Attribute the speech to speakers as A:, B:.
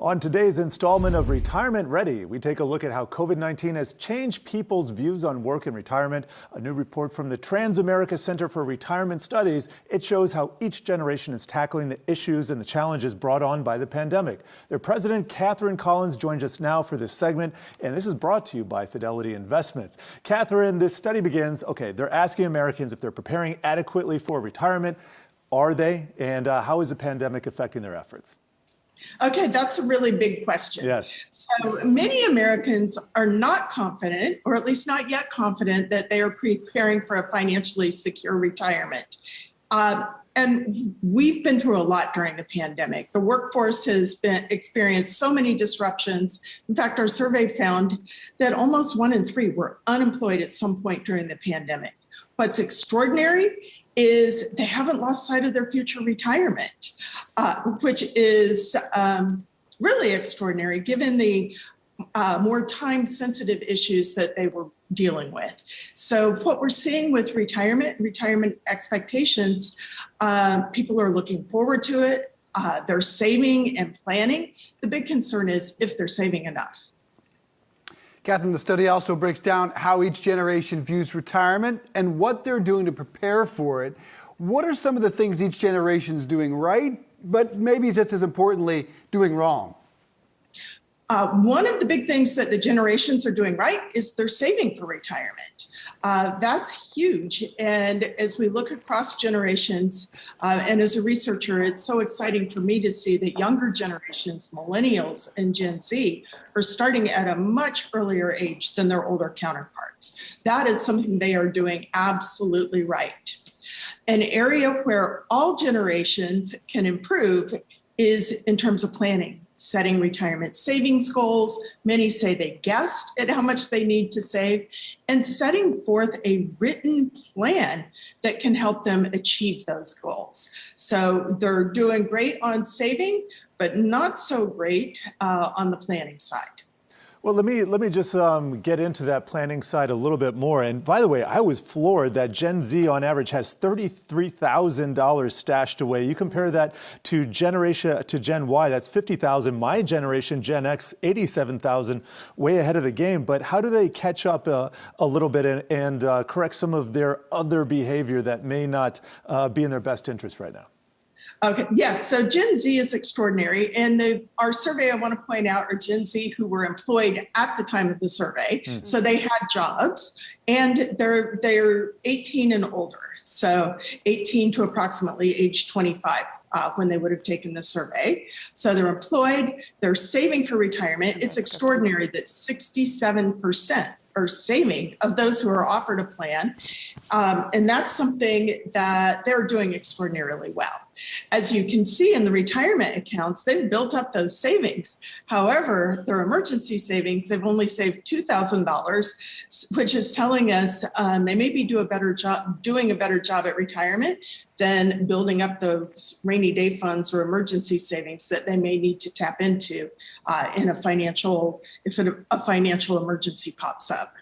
A: On today's installment of Retirement Ready, we take a look at how COVID-19 has changed people's views on work and retirement. A new report from the Transamerica Center for Retirement Studies, it shows how each generation is tackling the issues and the challenges brought on by the pandemic. Their president, Collinson, joins us now for this segment, and this is brought to you by Fidelity Investments. Catherine, this study begins, they're asking Americans if they're preparing adequately for retirement. Are they? And how is the pandemic affecting their efforts?
B: Okay, that's a really big question.
A: Yes.
B: So many Americans are not confident, or at least not yet confident, that they are preparing for a financially secure retirement. And we've been through a lot during the pandemic. The workforce has experienced so many disruptions. In fact, our survey found that almost 1 in 3 were unemployed at some point during the pandemic. What's extraordinary is they haven't lost sight of their future retirement, which is really extraordinary given the more time-sensitive issues that they were dealing with. So what we're seeing with retirement expectations, people are looking forward to it. They're saving and planning. The big concern is if they're saving enough.
C: Catherine, the study also breaks down how each generation views retirement and what they're doing to prepare for it. What are some of the things each generation is doing right, but maybe just as importantly, doing wrong?
B: One of the big things that the generations are doing right is they're saving for retirement. That's huge. And as we look across generations, and as a researcher, it's so exciting for me to see that younger generations, millennials and Gen Z, are starting at a much earlier age than their older counterparts. That is something they are doing absolutely right. An area where all generations can improve is in terms of planning. Setting retirement savings goals. Many say they guessed at how much they need to save, and setting forth a written plan that can help them achieve those goals. So they're doing great on saving, but not so great on the planning side.
A: Well, let me just get into that planning side a little bit more. And by the way, I was floored that Gen Z on average has $33,000 stashed away. You compare that to Gen Y, that's $50,000. My generation, Gen X, $87,000, way ahead of the game. But how do they catch up a little bit and correct some of their other behavior that may not be in their best interest right now?
B: Okay, yes, so Gen Z is extraordinary. And our survey, I want to point out, are Gen Z who were employed at the time of the survey. Mm-hmm. So they had jobs, and they're 18 and older. So 18 to approximately age 25 when they would have taken the survey. So they're employed, they're saving for retirement. It's extraordinary that 67% are saving of those who are offered a plan. And that's something that they're doing extraordinarily well. As you can see in the retirement accounts, they've built up those savings. However, their emergency savings, they've only saved $2,000, which is telling us they may be doing a better job at retirement than building up those rainy day funds or emergency savings that they may need to tap into if a financial emergency pops up.